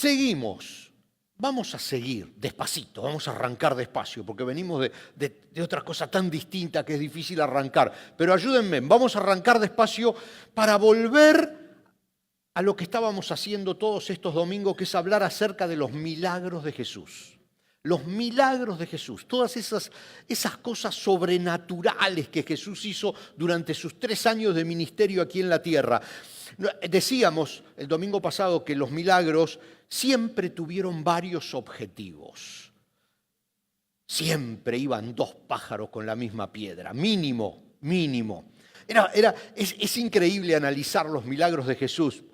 Seguimos. Vamos a seguir despacito, vamos a arrancar despacio, porque venimos de otra cosa tan distinta que es difícil arrancar. Pero ayúdenme, vamos a arrancar despacio para volver a lo que estábamos haciendo todos estos domingos, que es hablar acerca de los milagros de Jesús. Los milagros de Jesús, todas esas cosas sobrenaturales que Jesús hizo durante sus 3 años de ministerio aquí en la tierra. Decíamos el domingo pasado que los milagros siempre tuvieron varios objetivos. Siempre iban 2 pájaros con la misma piedra, mínimo. Es increíble analizar los milagros de Jesús.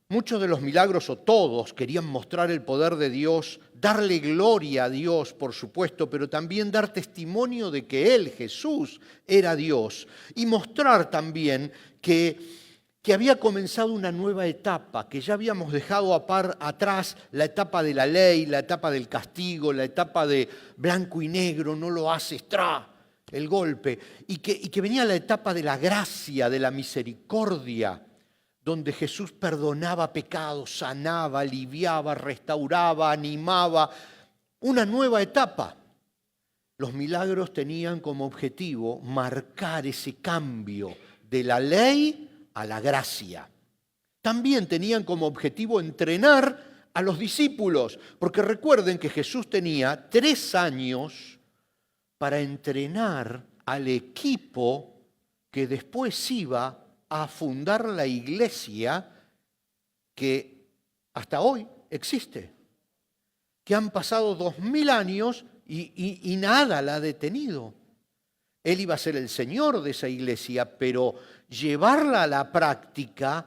Muchos de los milagros, o todos, querían mostrar el poder de Dios, darle gloria a Dios, por supuesto, pero también dar testimonio de que Él, Jesús, era Dios. Y mostrar también que había comenzado una nueva etapa, que ya habíamos dejado atrás la etapa de la ley, la etapa del castigo, la etapa de blanco y negro, no lo haces, el golpe, y que venía la etapa de la gracia, de la misericordia, donde Jesús perdonaba pecados, sanaba, aliviaba, restauraba, animaba. Una nueva etapa. Los milagros tenían como objetivo marcar ese cambio de la ley a la gracia. También tenían como objetivo entrenar a los discípulos, porque recuerden que Jesús tenía 3 años para entrenar al equipo que después iba a fundar la iglesia que hasta hoy existe, que han pasado 2000 años y nada la ha detenido. Él iba a ser el Señor de esa iglesia, pero llevarla a la práctica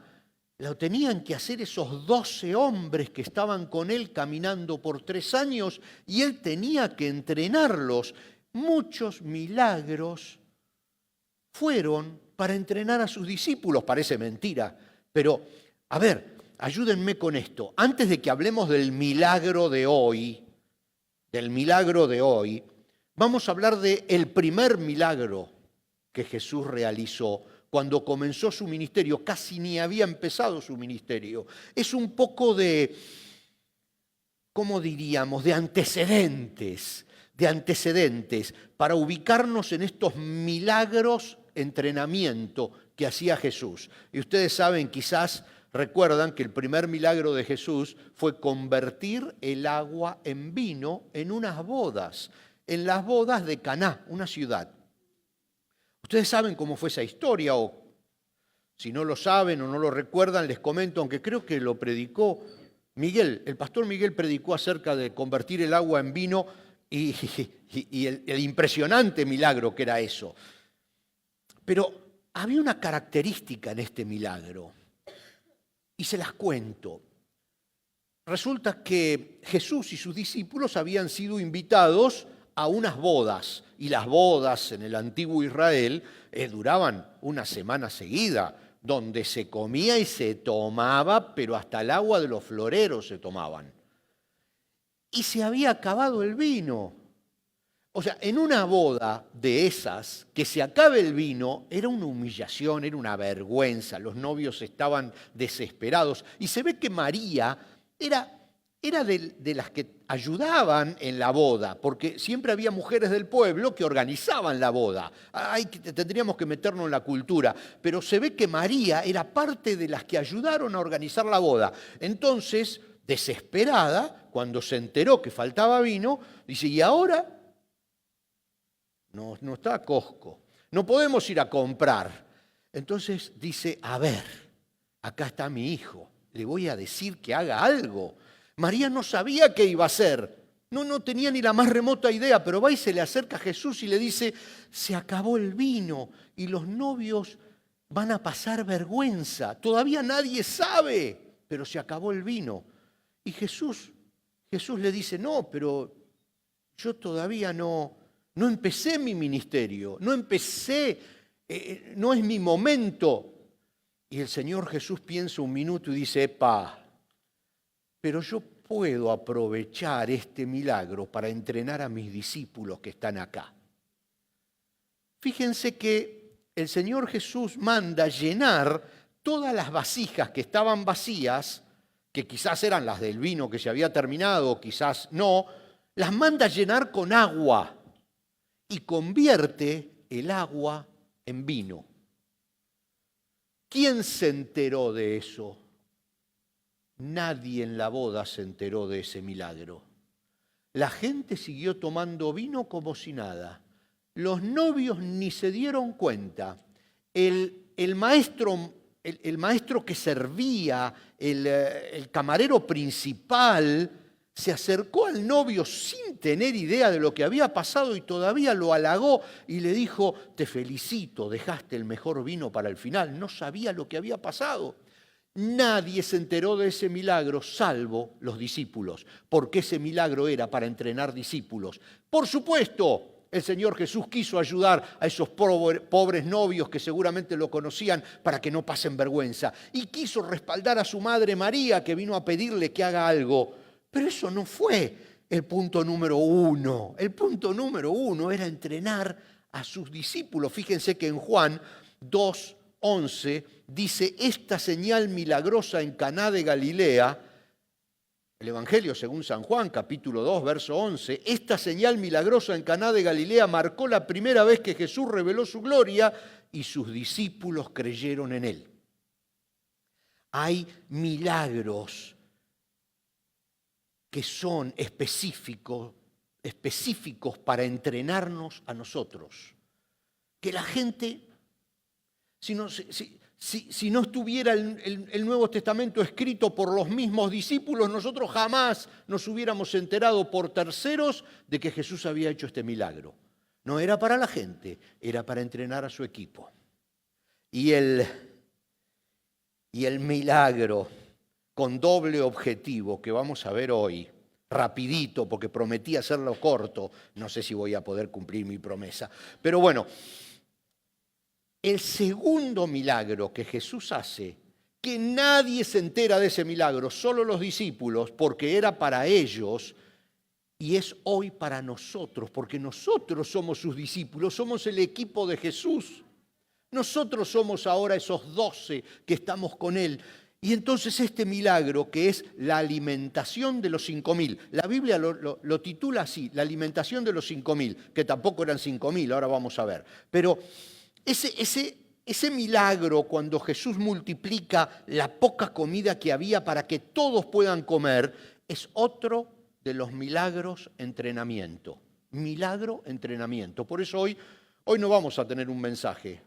lo tenían que hacer esos 12 hombres que estaban con él caminando por 3 años, y él tenía que entrenarlos. Muchos milagros fueron para entrenar a sus discípulos. Parece mentira, pero a ver, ayúdenme con esto. Antes de que hablemos del milagro de hoy, vamos a hablar del primer milagro que Jesús realizó cuando comenzó su ministerio. Casi ni había empezado su ministerio. Es un poco de, ¿cómo diríamos?, de antecedentes para ubicarnos en estos milagros, entrenamiento que hacía Jesús. Y ustedes saben, quizás recuerdan que el primer milagro de Jesús fue convertir el agua en vino en unas bodas, en las bodas de Caná, una ciudad. Ustedes saben cómo fue esa historia, o si no lo saben o no lo recuerdan, les comento, aunque creo que lo predicó Miguel, el pastor Miguel predicó acerca de convertir el agua en vino y el impresionante milagro que era eso. Pero había una característica en este milagro, y se las cuento. Resulta que Jesús y sus discípulos habían sido invitados a unas bodas, y las bodas en el antiguo Israel duraban una semana seguida, donde se comía y se tomaba, pero hasta el agua de los floreros se tomaban. Y se había acabado el vino. O sea, en una boda de esas, que se acabe el vino, era una humillación, era una vergüenza. Los novios estaban desesperados. Y se ve que María era de las que ayudaban en la boda, porque siempre había mujeres del pueblo que organizaban la boda. Tendríamos que meternos en la cultura, pero se ve que María era parte de las que ayudaron a organizar la boda. Entonces, desesperada, cuando se enteró que faltaba vino, dice, ¿y ahora? No está Costco, no podemos ir a comprar. Entonces dice, a ver, acá está mi hijo, le voy a decir que haga algo. María no sabía qué iba a hacer, no tenía ni la más remota idea, pero va y se le acerca a Jesús y le dice, se acabó el vino y los novios van a pasar vergüenza. Todavía nadie sabe, pero se acabó el vino. Y Jesús le dice, no, pero yo todavía no empecé mi ministerio, no es mi momento. Y el Señor Jesús piensa un minuto y dice, pero yo puedo aprovechar este milagro para entrenar a mis discípulos que están acá. Fíjense que el Señor Jesús manda llenar todas las vasijas que estaban vacías que quizás eran las del vino que se había terminado, quizás no, las manda a llenar con agua y convierte el agua en vino. ¿Quién se enteró de eso? Nadie en la boda se enteró de ese milagro. La gente siguió tomando vino como si nada. Los novios ni se dieron cuenta. El maestro que servía, el camarero principal, se acercó al novio sin tener idea de lo que había pasado y todavía lo halagó y le dijo: te felicito, dejaste el mejor vino para el final. No sabía lo que había pasado. Nadie se enteró de ese milagro salvo los discípulos, porque ese milagro era para entrenar discípulos. Por supuesto, el Señor Jesús quiso ayudar a esos pobres novios que seguramente lo conocían para que no pasen vergüenza, y quiso respaldar a su madre María, que vino a pedirle que haga algo. Pero eso no fue el punto número uno. El punto número uno era entrenar a sus discípulos. Fíjense que en Juan 2:11 dice: esta señal milagrosa en Caná de Galilea, el Evangelio según San Juan, capítulo 2, verso 11, esta señal milagrosa en Caná de Galilea marcó la primera vez que Jesús reveló su gloria y sus discípulos creyeron en él. Hay milagros que son específicos para entrenarnos a nosotros. Que la gente, si no estuviera el Nuevo Testamento escrito por los mismos discípulos, nosotros jamás nos hubiéramos enterado por terceros de que Jesús había hecho este milagro. No era para la gente, era para entrenar a su equipo. Y el milagro con doble objetivo que vamos a ver hoy, rapidito, porque prometí hacerlo corto, no sé si voy a poder cumplir mi promesa, pero bueno, el segundo milagro que Jesús hace, que nadie se entera de ese milagro, solo los discípulos, porque era para ellos, y es hoy para nosotros, porque nosotros somos sus discípulos, somos el equipo de Jesús. Nosotros somos ahora esos 12 que estamos con Él. Y entonces este milagro, que es la alimentación de los 5.000, la Biblia lo titula así, la alimentación de los 5.000, que tampoco eran 5.000, ahora vamos a ver. Pero ese milagro, cuando Jesús multiplica la poca comida que había para que todos puedan comer, es otro de los milagros entrenamiento. Milagro entrenamiento. Por eso hoy no vamos a tener un mensaje,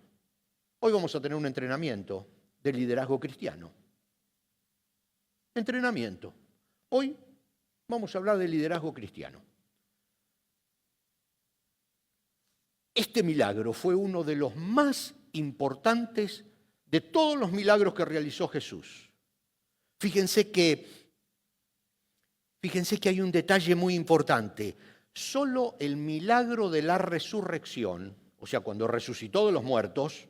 hoy vamos a tener un entrenamiento de liderazgo cristiano. Entrenamiento. Hoy vamos a hablar de liderazgo cristiano. Este milagro fue uno de los más importantes de todos los milagros que realizó Jesús. Fíjense que hay un detalle muy importante. Solo el milagro de la resurrección, o sea, cuando resucitó de los muertos,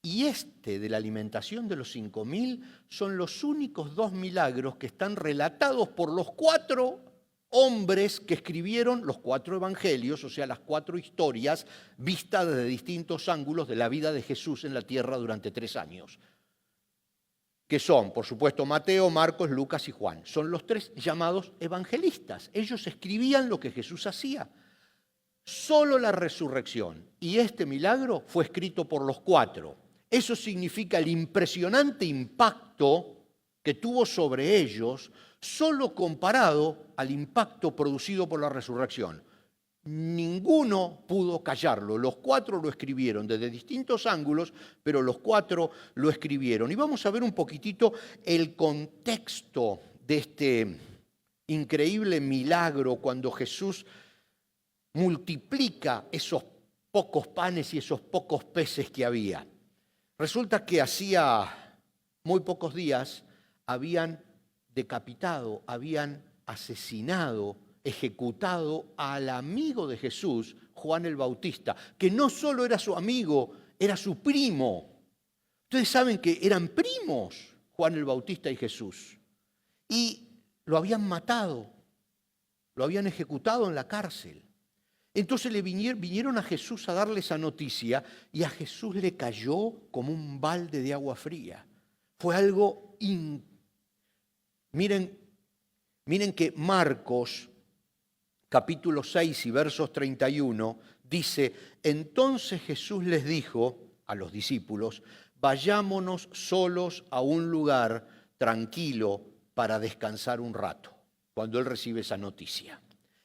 y este de la alimentación de los 5.000 son los únicos 2 milagros que están relatados por los 4 hombres que escribieron los 4 evangelios, o sea, las 4 historias vistas desde distintos ángulos de la vida de Jesús en la tierra durante 3 años. Que son, por supuesto, Mateo, Marcos, Lucas y Juan. Son los 3 llamados evangelistas. Ellos escribían lo que Jesús hacía. Solo la resurrección y este milagro fue escrito por los 4. Eso significa el impresionante impacto que tuvo sobre ellos, solo comparado al impacto producido por la resurrección. Ninguno pudo callarlo. Los 4 lo escribieron desde distintos ángulos, pero los 4 lo escribieron. Y vamos a ver un poquitito el contexto de este increíble milagro cuando Jesús multiplica esos pocos panes y esos pocos peces que había. Resulta que hacía muy pocos días habían decapitado, habían asesinado, ejecutado al amigo de Jesús, Juan el Bautista, que no solo era su amigo, era su primo. Ustedes saben que eran primos Juan el Bautista y Jesús. Y lo habían matado, lo habían ejecutado en la cárcel. Entonces le vinieron a Jesús a darle esa noticia y a Jesús le cayó como un balde de agua fría. Fue algo Miren, miren que Marcos, capítulo 6 y versos 31, dice, entonces Jesús les dijo a los discípulos, vayámonos solos a un lugar tranquilo para descansar un rato, cuando él recibe esa noticia.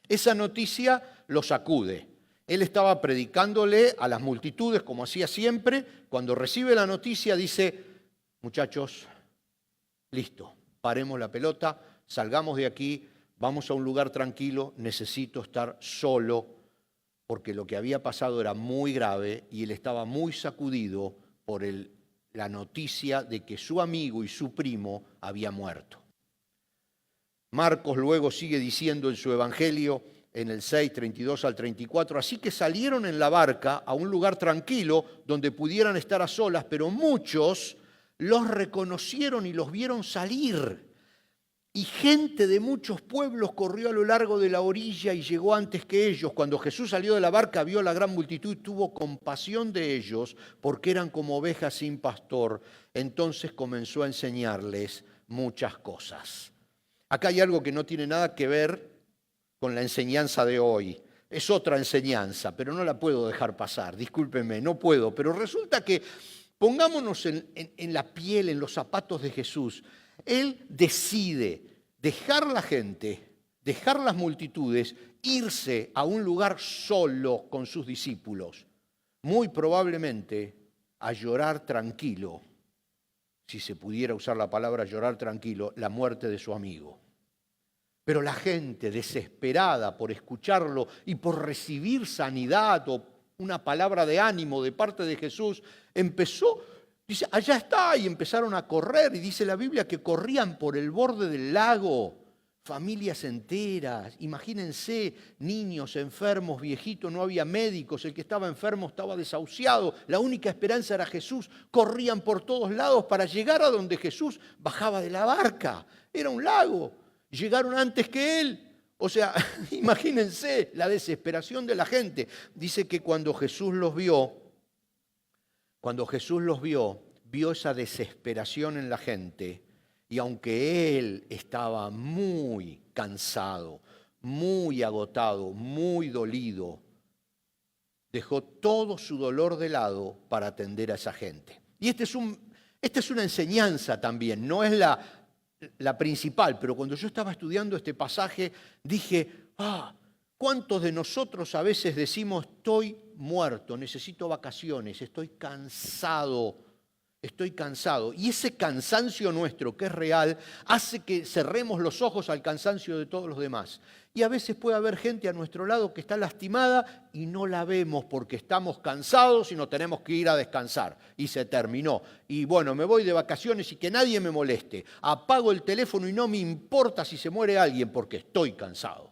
Esa noticia lo sacude. Él estaba predicándole a las multitudes, como hacía siempre. Cuando recibe la noticia dice, muchachos, listo, paremos la pelota, salgamos de aquí, vamos a un lugar tranquilo, necesito estar solo, porque lo que había pasado era muy grave y él estaba muy sacudido por la noticia de que su amigo y su primo había muerto. Marcos luego sigue diciendo en su evangelio, en el 6, 32 al 34, así que salieron en la barca a un lugar tranquilo donde pudieran estar a solas, pero muchos los reconocieron y los vieron salir. Y gente de muchos pueblos corrió a lo largo de la orilla y llegó antes que ellos. Cuando Jesús salió de la barca, vio la gran multitud y tuvo compasión de ellos, porque eran como ovejas sin pastor. Entonces comenzó a enseñarles muchas cosas. Acá hay algo que no tiene nada que ver con la enseñanza de hoy. Es otra enseñanza, pero no la puedo dejar pasar. Discúlpenme, no puedo. Pero resulta que pongámonos en la piel, en los zapatos de Jesús. Él decide dejar la gente, dejar las multitudes, irse a un lugar solo con sus discípulos, muy probablemente a llorar tranquilo, si se pudiera usar la palabra llorar tranquilo, la muerte de su amigo. Pero la gente desesperada por escucharlo y por recibir sanidad o una palabra de ánimo de parte de Jesús, empezó, dice, allá está, y empezaron a correr, y dice la Biblia que corrían por el borde del lago, familias enteras, imagínense, niños, enfermos, viejitos, no había médicos, el que estaba enfermo estaba desahuciado, la única esperanza era Jesús, corrían por todos lados para llegar a donde Jesús bajaba de la barca, era un lago, llegaron antes que él. O sea, imagínense la desesperación de la gente. Dice que cuando Jesús los vio, vio esa desesperación en la gente, y aunque él estaba muy cansado, muy agotado, muy dolido, dejó todo su dolor de lado para atender a esa gente. Y esta es una enseñanza también, no es la principal, pero cuando yo estaba estudiando este pasaje dije, ¿cuántos de nosotros a veces decimos estoy muerto, necesito vacaciones, estoy cansado? Y ese cansancio nuestro, que es real, hace que cerremos los ojos al cansancio de todos los demás. Y a veces puede haber gente a nuestro lado que está lastimada y no la vemos porque estamos cansados y nos tenemos que ir a descansar. Y se terminó. Y bueno, me voy de vacaciones y que nadie me moleste. Apago el teléfono y no me importa si se muere alguien porque estoy cansado.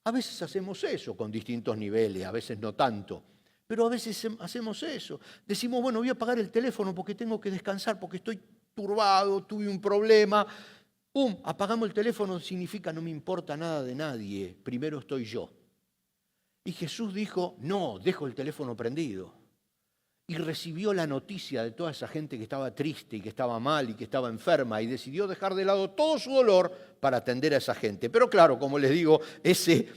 A veces hacemos eso con distintos niveles, a veces no tanto. Pero a veces hacemos eso. Decimos, bueno, voy a apagar el teléfono porque tengo que descansar, porque estoy turbado, tuve un problema. Apagamos el teléfono, significa no me importa nada de nadie, primero estoy yo. Y Jesús dijo, no, dejo el teléfono prendido. Y recibió la noticia de toda esa gente que estaba triste y que estaba mal y que estaba enferma y decidió dejar de lado todo su dolor para atender a esa gente. Pero claro, como les digo, ese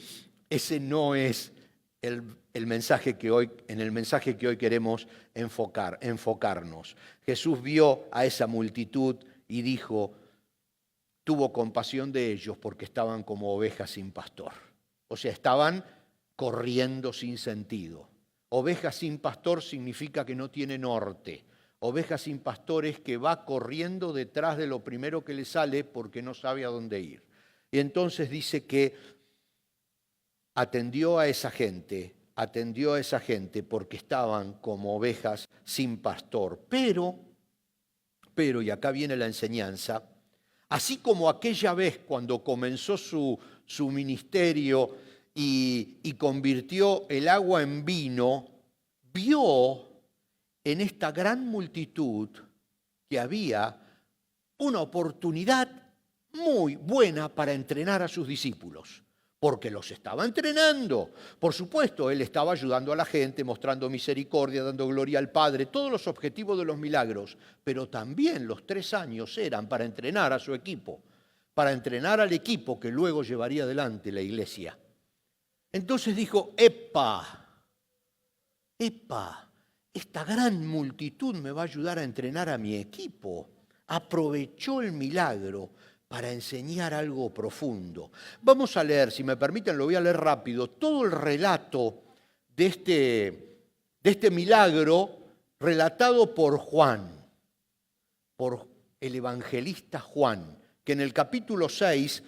no es el mensaje que hoy, en el mensaje que hoy queremos enfocarnos. Jesús vio a esa multitud y dijo, tuvo compasión de ellos porque estaban como ovejas sin pastor. O sea, estaban corriendo sin sentido. Oveja sin pastor significa que no tiene norte. Oveja sin pastor es que va corriendo detrás de lo primero que le sale porque no sabe a dónde ir. Y entonces dice que atendió a esa gente porque estaban como ovejas sin pastor. Pero, y acá viene la enseñanza, así como aquella vez cuando comenzó su ministerio y convirtió el agua en vino, vio en esta gran multitud que había una oportunidad muy buena para entrenar a sus discípulos. Porque los estaba entrenando. Por supuesto, él estaba ayudando a la gente, mostrando misericordia, dando gloria al Padre, todos los objetivos de los milagros. Pero también los 3 años eran para entrenar a su equipo. para entrenar al equipo que luego llevaría adelante la iglesia. Entonces dijo, ¡epa! Esta gran multitud me va a ayudar a entrenar a mi equipo. Aprovechó el milagro para enseñar algo profundo. Vamos a leer, si me permiten, lo voy a leer rápido, todo el relato de este milagro relatado por Juan, por el evangelista Juan, que en el capítulo 6,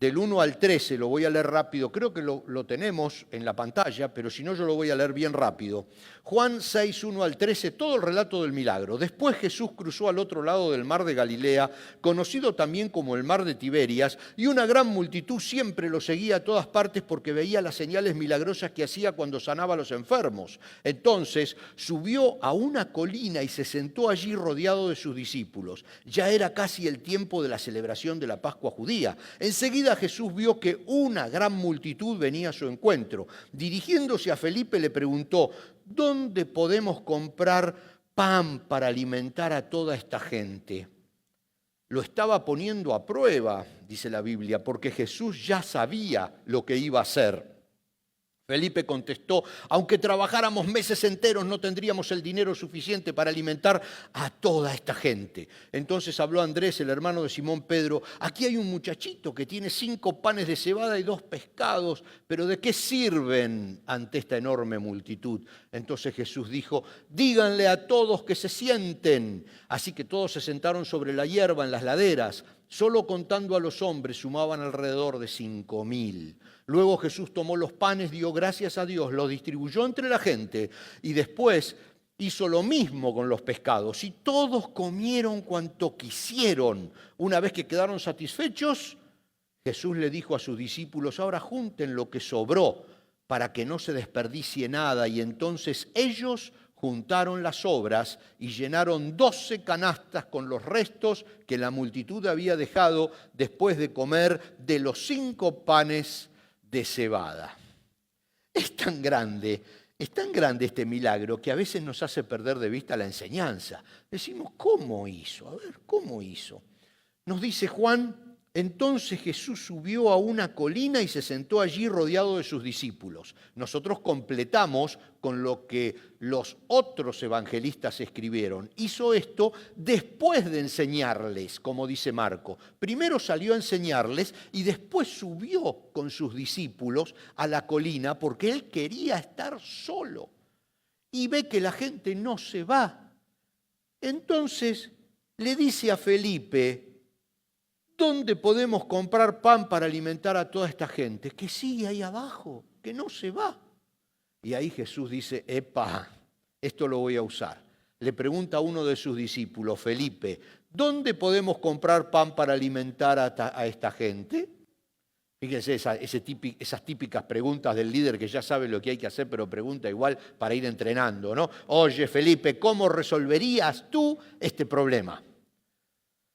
del 1 al 13, lo voy a leer rápido, creo que lo tenemos en la pantalla, pero si no yo lo voy a leer bien rápido. Juan 6, 1 al 13, todo el relato del milagro. Después Jesús cruzó al otro lado del mar de Galilea, conocido también como el mar de Tiberias, y una gran multitud siempre lo seguía a todas partes porque veía las señales milagrosas que hacía cuando sanaba a los enfermos. Entonces subió a una colina y se sentó allí rodeado de sus discípulos. Ya era casi el tiempo de la celebración de la Pascua judía. Enseguida Jesús vio que una gran multitud venía a su encuentro. Dirigiéndose a Felipe le preguntó, ¿dónde podemos comprar pan para alimentar a toda esta gente? Lo estaba poniendo a prueba, dice la Biblia, porque Jesús ya sabía lo que iba a hacer. Felipe contestó, aunque trabajáramos meses enteros no tendríamos el dinero suficiente para alimentar a toda esta gente. Entonces habló Andrés, el hermano de Simón Pedro, aquí hay un muchachito que tiene 5 panes de cebada y 2 pescados, pero ¿de qué sirven ante esta enorme multitud? Entonces Jesús dijo, díganle a todos que se sienten. Así que todos se sentaron sobre la hierba en las laderas. Solo contando a los hombres sumaban alrededor de 5.000. Luego Jesús tomó los panes, dio gracias a Dios, los distribuyó entre la gente y después hizo lo mismo con los pescados. Y todos comieron cuanto quisieron. Una vez que quedaron satisfechos, Jesús le dijo a sus discípulos, ahora junten lo que sobró para que no se desperdicie nada. Y entonces ellos juntaron las sobras y llenaron 12 canastas con los restos que la multitud había dejado después de comer de los 5 panes de cebada. Es tan grande este milagro que a veces nos hace perder de vista la enseñanza. Decimos, ¿cómo hizo? A ver, ¿cómo hizo? Nos dice Juan, entonces Jesús subió a una colina y se sentó allí rodeado de sus discípulos. Nosotros completamos con lo que los otros evangelistas escribieron. Hizo esto después de enseñarles, como dice Marco. Primero salió a enseñarles y después subió con sus discípulos a la colina porque él quería estar solo. Y ve que la gente no se va. Entonces le dice a Felipe, ¿dónde podemos comprar pan para alimentar a toda esta gente? Que sigue ahí abajo, que no se va. Y ahí Jesús dice, epa, esto lo voy a usar. Le pregunta a uno de sus discípulos, Felipe, ¿dónde podemos comprar pan para alimentar a esta gente? Fíjense esas típicas preguntas del líder que ya sabe lo que hay que hacer, pero pregunta igual para ir entrenando, ¿no? Oye, Felipe, ¿cómo resolverías tú este problema?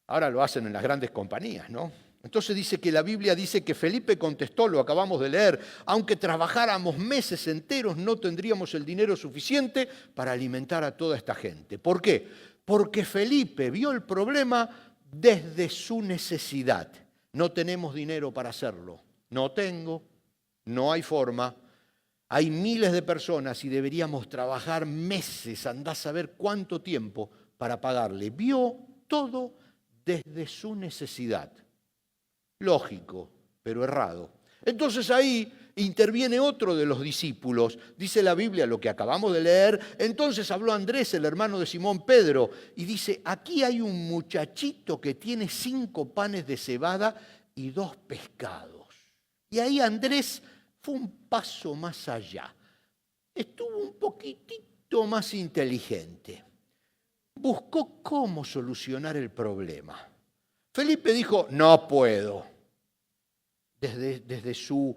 Ahora lo hacen en las grandes compañías, ¿no? Entonces dice que la Biblia dice que Felipe contestó, lo acabamos de leer, aunque trabajáramos meses enteros no tendríamos el dinero suficiente para alimentar a toda esta gente. ¿Por qué? Porque Felipe vio el problema desde su necesidad. No tenemos dinero para hacerlo. No tengo, no hay forma. Hay miles de personas y deberíamos trabajar meses, andá a saber cuánto tiempo para pagarle. Vio todo desde su necesidad. Lógico, pero errado. Entonces ahí interviene otro de los discípulos. Dice la Biblia, lo que acabamos de leer, entonces habló Andrés, el hermano de Simón Pedro, y dice, aquí hay un muchachito que tiene 5 panes de cebada y 2 pescados. Y ahí Andrés fue un paso más allá. Estuvo un poquitito más inteligente. Buscó cómo solucionar el problema. Felipe dijo, no puedo. Desde su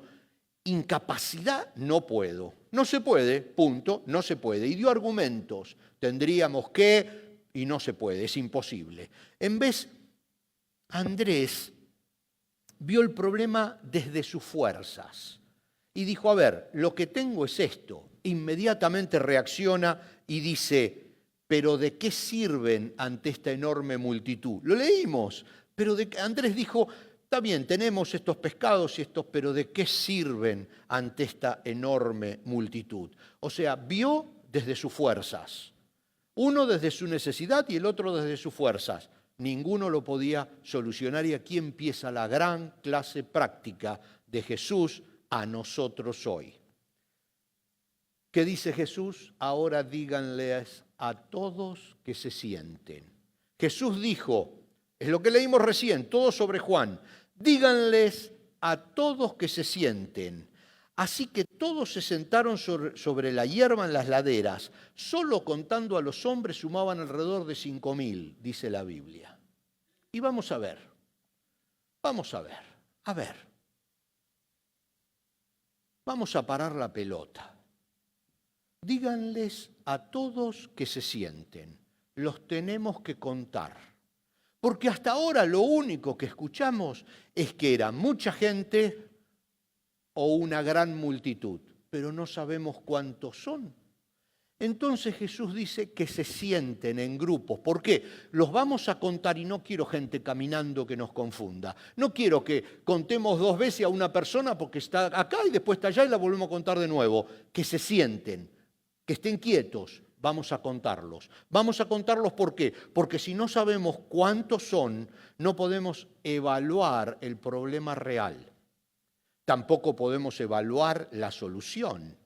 incapacidad, no puedo. No se puede, punto, no se puede. Y dio argumentos. Tendríamos que, y no se puede, es imposible. En vez, Andrés vio el problema desde sus fuerzas. Y dijo, a ver, lo que tengo es esto. Inmediatamente reacciona y dice, pero ¿de qué sirven ante esta enorme multitud? Lo leímos, pero Andrés dijo, está bien, tenemos estos pescados y estos, pero ¿de qué sirven ante esta enorme multitud? O sea, vio desde sus fuerzas. Uno desde su necesidad y el otro desde sus fuerzas. Ninguno lo podía solucionar y aquí empieza la gran clase práctica de Jesús a nosotros hoy. ¿Qué dice Jesús? Ahora díganles a todos que se sienten. Jesús dijo, es lo que leímos recién, todo sobre Juan, díganles a todos que se sienten. Así que todos se sentaron sobre la hierba en las laderas. Solo contando a los hombres sumaban alrededor de 5.000, dice la Biblia. Y vamos a ver. Vamos a ver. Vamos a parar la pelota. Díganles a todos que se sienten. Los tenemos que contar. Porque hasta ahora lo único que escuchamos es que era mucha gente o una gran multitud, pero no sabemos cuántos son. Entonces Jesús dice que se sienten en grupos. ¿Por qué? Los vamos a contar y no quiero gente caminando que nos confunda. No quiero que contemos 2 veces a una persona porque está acá y después está allá y la volvemos a contar de nuevo. Que se sienten, que estén quietos. Vamos a contarlos. Vamos a contarlos ¿por qué? Porque si no sabemos cuántos son, no podemos evaluar el problema real. Tampoco podemos evaluar la solución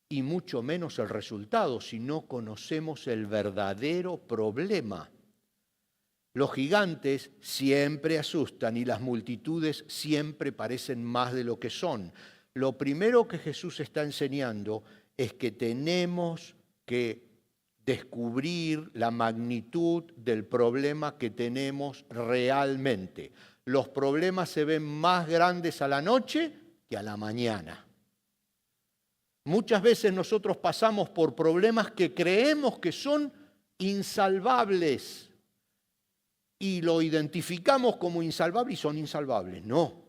y mucho menos el resultado si no conocemos el verdadero problema. Los gigantes siempre asustan y las multitudes siempre parecen más de lo que son. Lo primero que Jesús está enseñando es que tenemos que descubrir la magnitud del problema que tenemos realmente. Los problemas se ven más grandes a la noche que a la mañana. Muchas veces nosotros pasamos por problemas que creemos que son insalvables y lo identificamos como insalvable y son insalvables. No.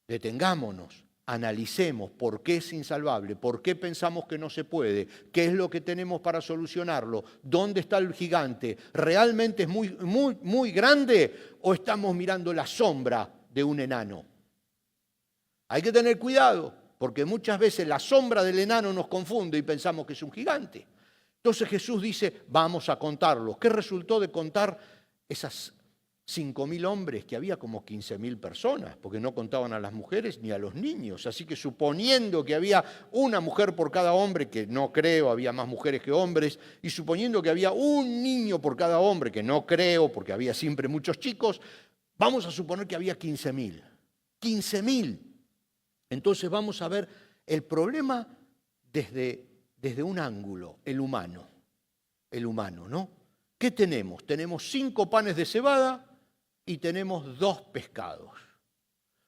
Detengámonos, analicemos por qué es insalvable, por qué pensamos que no se puede, qué es lo que tenemos para solucionarlo, dónde está el gigante, ¿realmente es muy grande o estamos mirando la sombra de un enano? Hay que tener cuidado, porque muchas veces la sombra del enano nos confunde y pensamos que es un gigante. Entonces Jesús dice, vamos a contarlos. ¿Qué resultó de contar esas 5.000 hombres, que había como 15.000 personas, porque no contaban a las mujeres ni a los niños? Así que suponiendo que había una mujer por cada hombre, que no creo, había más mujeres que hombres, y suponiendo que había un niño por cada hombre, que no creo, porque había siempre muchos chicos, vamos a suponer que había 15.000. 15.000. Entonces vamos a ver el problema desde un ángulo, el humano, ¿no? ¿Qué tenemos? Tenemos 5 panes de cebada y tenemos 2 pescados.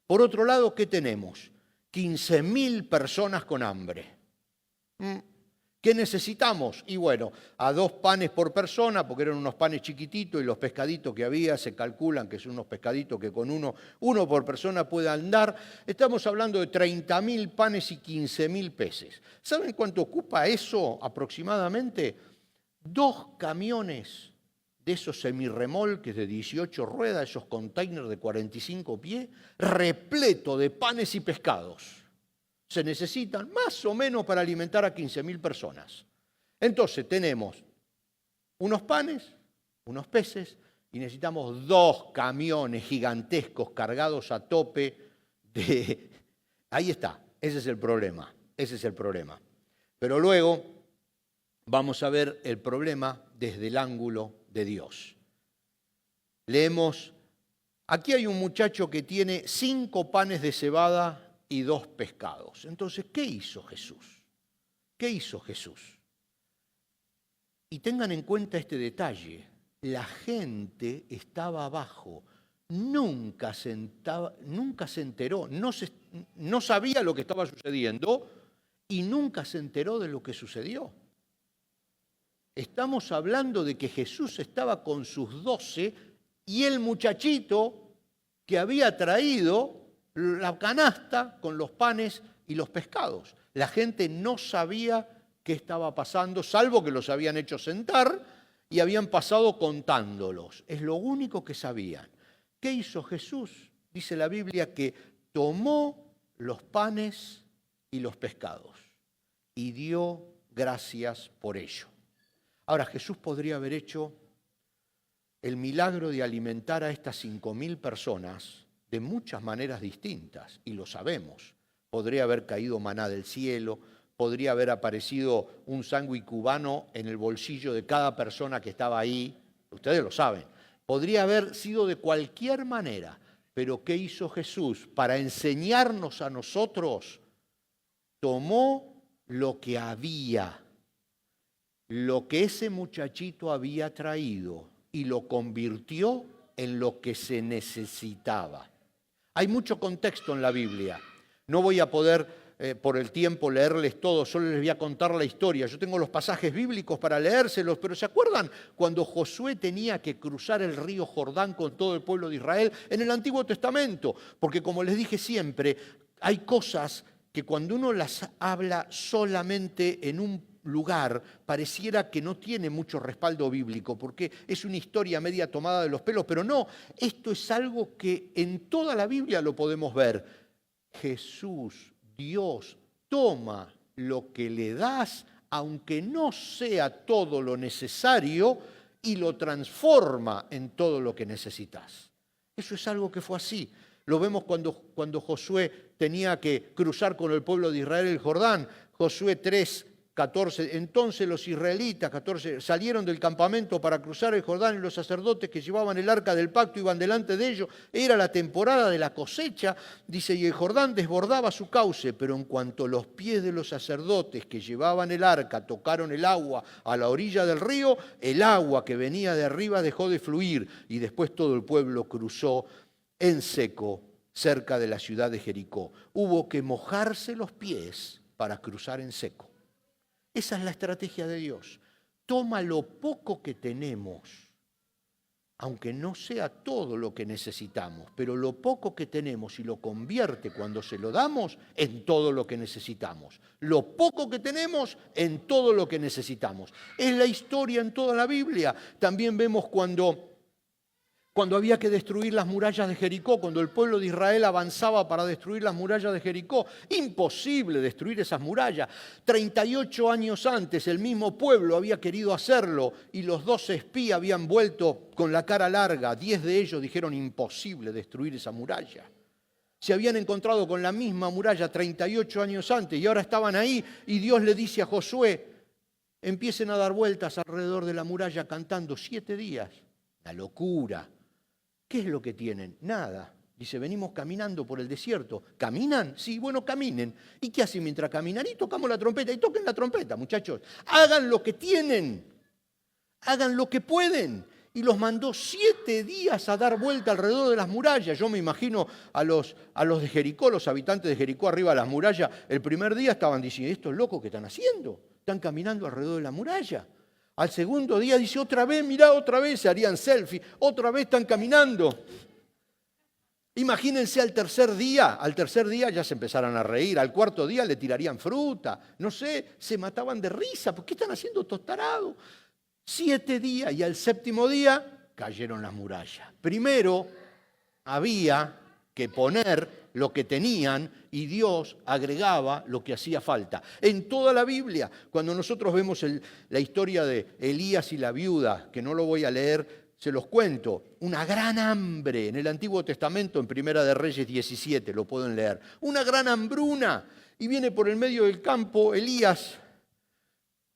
Por otro lado, ¿qué tenemos? 15.000 personas con hambre. ¿Qué necesitamos? Y bueno, a 2 panes por persona, porque eran unos panes chiquititos y los pescaditos que había se calculan que son unos pescaditos que con uno por persona puede andar. Estamos hablando de 30.000 panes y 15.000 peces. ¿Saben cuánto ocupa eso aproximadamente? 2 camiones de esos semirremolques de 18 ruedas, esos containers de 45 pies, repleto de panes y pescados. Se necesitan más o menos para alimentar a 15.000 personas. Entonces tenemos unos panes, unos peces, y necesitamos 2 camiones gigantescos cargados a tope de... Ahí está, ese es el problema. Pero luego vamos a ver el problema desde el ángulo de Dios. Leemos, aquí hay un muchacho que tiene 5 panes de cebada y 2 pescados. Entonces, ¿qué hizo Jesús? Y tengan en cuenta este detalle, la gente estaba abajo, nunca se enteró, no sabía lo que estaba sucediendo y nunca se enteró de lo que sucedió. Estamos hablando de que Jesús estaba con sus 12 y el muchachito que había traído la canasta con los panes y los pescados. La gente no sabía qué estaba pasando, salvo que los habían hecho sentar y habían pasado contándolos. Es lo único que sabían. ¿qué hizo Jesús? Dice la Biblia que tomó los panes y los pescados y dio gracias por ello. Ahora, Jesús podría haber hecho el milagro de alimentar a estas 5.000 personas de muchas maneras distintas, y lo sabemos. Podría haber caído maná del cielo, podría haber aparecido un sándwich cubano en el bolsillo de cada persona que estaba ahí, ustedes lo saben. Podría haber sido de cualquier manera, pero ¿qué hizo Jesús? Para enseñarnos a nosotros, tomó lo que había, lo que ese muchachito había traído, y lo convirtió en lo que se necesitaba. Hay mucho contexto en la Biblia. No voy a poder, por el tiempo, leerles todo, solo les voy a contar la historia. Yo tengo los pasajes bíblicos para leérselos, pero ¿se acuerdan cuando Josué tenía que cruzar el río Jordán con todo el pueblo de Israel en el Antiguo Testamento? Porque como les dije siempre, hay cosas que cuando uno las habla solamente en un lugar, pareciera que no tiene mucho respaldo bíblico, porque es una historia media tomada de los pelos, pero no, esto es algo que en toda la Biblia lo podemos ver. Jesús, Dios, toma lo que le das, aunque no sea todo lo necesario, y lo transforma en todo lo que necesitas. Eso es algo que fue así. Lo vemos cuando Josué tenía que cruzar con el pueblo de Israel el Jordán. Josué 3:14. Entonces los israelitas, 14, salieron del campamento para cruzar el Jordán, y los sacerdotes que llevaban el arca del pacto iban delante de ellos. Era la temporada de la cosecha, dice, y el Jordán desbordaba su cauce, pero en cuanto los pies de los sacerdotes que llevaban el arca tocaron el agua a la orilla del río, el agua que venía de arriba dejó de fluir, y después todo el pueblo cruzó en seco cerca de la ciudad de Jericó. Hubo que mojarse los pies para cruzar en seco. Esa es la estrategia de Dios. Toma lo poco que tenemos, aunque no sea todo lo que necesitamos, pero lo poco que tenemos, y lo convierte cuando se lo damos en todo lo que necesitamos. Lo poco que tenemos en todo lo que necesitamos. Es la historia en toda la Biblia. También vemos cuando había que destruir las murallas de Jericó, cuando el pueblo de Israel avanzaba para destruir las murallas de Jericó. Imposible destruir esas murallas. 38 años antes el mismo pueblo había querido hacerlo, y los 12 espías habían vuelto con la cara larga. 10 de ellos dijeron imposible destruir esa muralla. Se habían encontrado con la misma muralla 38 años antes, y ahora estaban ahí, y Dios le dice a Josué, empiecen a dar vueltas alrededor de la muralla cantando 7 días. La locura. ¿Qué es lo que tienen? Nada. Dice, venimos caminando por el desierto. ¿Caminan? Sí, bueno, caminen. ¿Y qué hacen mientras caminan? Y tocamos la trompeta. Y toquen la trompeta, muchachos. Hagan lo que tienen. Hagan lo que pueden. Y los mandó 7 días a dar vuelta alrededor de las murallas. Yo me imagino a los de Jericó, los habitantes de Jericó arriba de las murallas, el primer día estaban diciendo, ¿estos locos qué están haciendo? Están caminando alrededor de la muralla. Al segundo día dice, otra vez, mirá, otra vez, se harían selfie, otra vez están caminando. Imagínense al tercer día ya se empezaron a reír, al cuarto día le tirarían fruta, no sé, se mataban de risa, ¿por qué están haciendo estos tarados? 7 días, y al séptimo día cayeron las murallas. Primero había que poner lo que tenían, y Dios agregaba lo que hacía falta. En toda la Biblia, cuando nosotros vemos la historia de Elías y la viuda, que no lo voy a leer, se los cuento, una gran hambre en el Antiguo Testamento, en Primera de Reyes 17, lo pueden leer, una gran hambruna, y viene por el medio del campo Elías,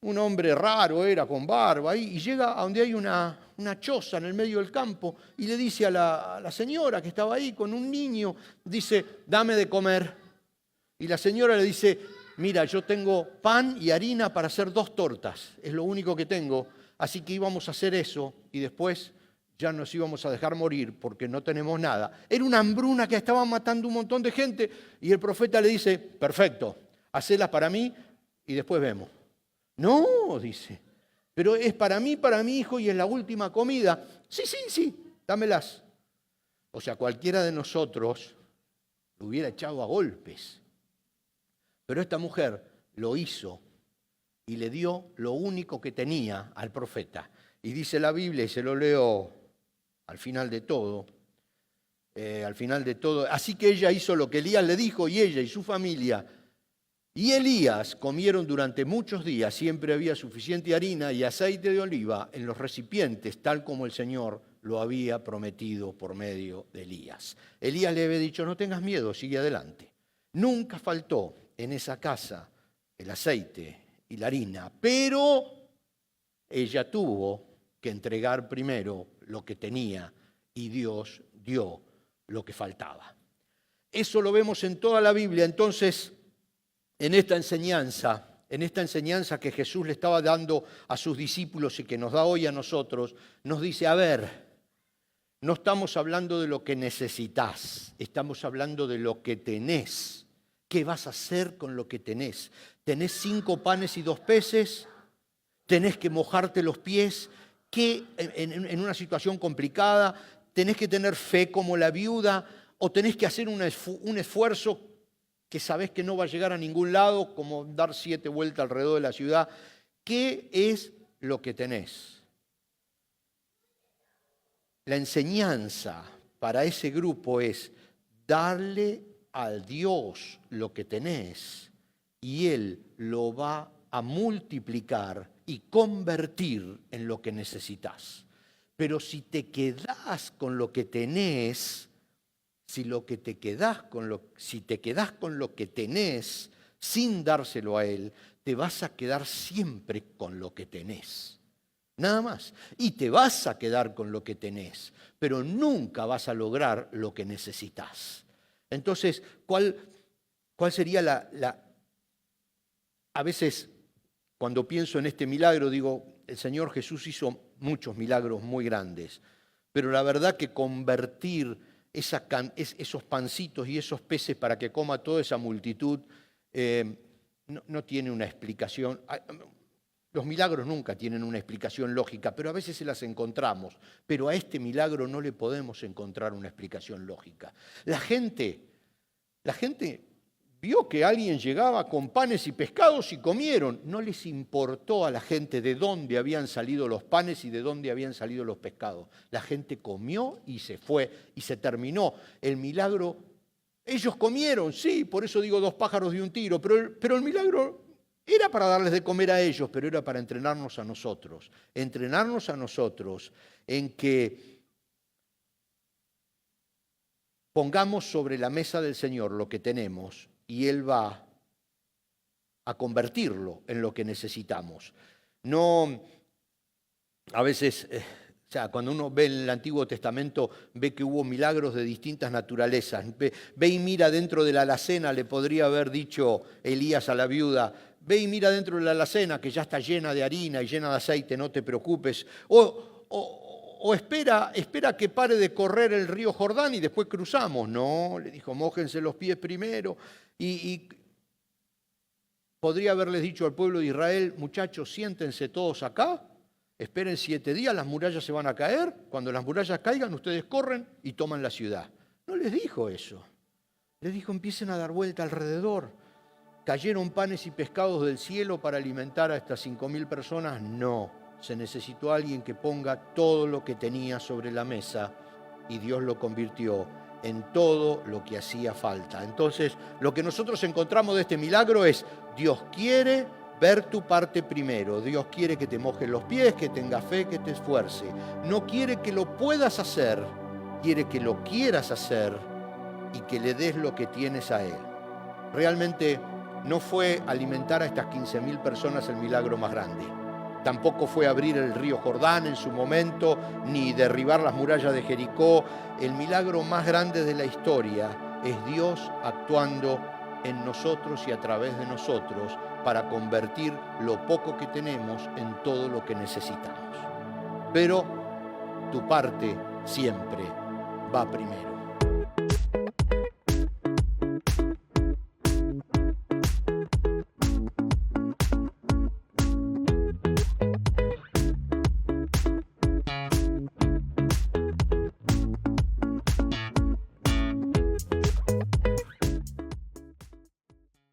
un hombre raro era, con barba, y llega a donde hay una choza en el medio del campo, y le dice a la señora que estaba ahí con un niño, dice, dame de comer. Y la señora le dice, mira, yo tengo pan y harina para hacer 2 tortas, es lo único que tengo, así que íbamos a hacer eso, y después ya nos íbamos a dejar morir porque no tenemos nada. Era una hambruna que estaba matando un montón de gente, y el profeta le dice, perfecto, hacelas para mí y después vemos. No, dice, pero es para mí, para mi hijo, y es la última comida. Sí, dámelas. O sea, cualquiera de nosotros lo hubiera echado a golpes. Pero esta mujer lo hizo y le dio lo único que tenía al profeta. Y dice la Biblia, y se lo leo al final de todo, al final de todo. Así que ella hizo lo que Elías le dijo y ella y su familia y Elías comieron durante muchos días. Siempre había suficiente harina y aceite de oliva en los recipientes, tal como el Señor lo había prometido por medio de Elías. Elías le había dicho, no tengas miedo, sigue adelante. Nunca faltó en esa casa el aceite y la harina, pero ella tuvo que entregar primero lo que tenía y Dios dio lo que faltaba. Eso lo vemos en toda la Biblia. Entonces, en esta enseñanza que Jesús le estaba dando a sus discípulos y que nos da hoy a nosotros, nos dice, a ver, no estamos hablando de lo que necesitas, estamos hablando de lo que tenés. ¿Qué vas a hacer con lo que tenés? ¿Tenés 5 panes y 2 peces? ¿Tenés que mojarte los pies? ¿Qué en una situación complicada? ¿Tenés que tener fe como la viuda? ¿O tenés que hacer un esfuerzo que sabés que no va a llegar a ningún lado, como dar 7 vueltas alrededor de la ciudad? ¿Qué es lo que tenés? La enseñanza para ese grupo es darle a Dios lo que tenés y Él lo va a multiplicar y convertir en lo que necesitas. Pero si te quedás con lo que tenés, si te quedás con lo que tenés sin dárselo a Él, te vas a quedar siempre con lo que tenés. Nada más. Y te vas a quedar con lo que tenés, pero nunca vas a lograr lo que necesitas. Entonces, ¿cuál sería a veces, cuando pienso en este milagro, digo, el Señor Jesús hizo muchos milagros muy grandes, pero la verdad que convertir esos pancitos y esos peces para que coma toda esa multitud no tiene una explicación. Los milagros nunca tienen una explicación lógica, pero a veces se las encontramos. Pero a este milagro no le podemos encontrar una explicación lógica. La gente vio que alguien llegaba con panes y pescados y comieron. No les importó a la gente de dónde habían salido los panes y de dónde habían salido los pescados. La gente comió y se fue y se terminó. El milagro, ellos comieron, sí, por eso digo 2 pájaros de un tiro, pero el milagro era para darles de comer a ellos, pero era para entrenarnos a nosotros en que pongamos sobre la mesa del Señor lo que tenemos y Él va a convertirlo en lo que necesitamos. No, a veces, cuando uno ve en el Antiguo Testamento, ve que hubo milagros de distintas naturalezas. Ve y mira dentro de la alacena, le podría haber dicho Elías a la viuda, ve y mira dentro de la alacena que ya está llena de harina y llena de aceite, no te preocupes. O espera que pare de correr el río Jordán y después cruzamos. No, le dijo, mójense los pies primero. Y podría haberles dicho al pueblo de Israel, muchachos, siéntense todos acá, esperen 7 días, las murallas se van a caer. Cuando las murallas caigan, ustedes corren y toman la ciudad. No les dijo eso. Les dijo, empiecen a dar vuelta alrededor. ¿Cayeron panes y pescados del cielo para alimentar a estas 5.000 personas? No. Se necesitó alguien que ponga todo lo que tenía sobre la mesa y Dios lo convirtió en todo lo que hacía falta. Entonces, lo que nosotros encontramos de este milagro es, Dios quiere ver tu parte primero. Dios quiere que te mojes los pies, que tengas fe, que te esfuerce. No quiere que lo puedas hacer, quiere que lo quieras hacer y que le des lo que tienes a Él. Realmente no fue alimentar a estas 15.000 personas el milagro más grande. Tampoco fue abrir el río Jordán en su momento, ni derribar las murallas de Jericó. El milagro más grande de la historia es Dios actuando en nosotros y a través de nosotros para convertir lo poco que tenemos en todo lo que necesitamos. Pero tu parte siempre va primero.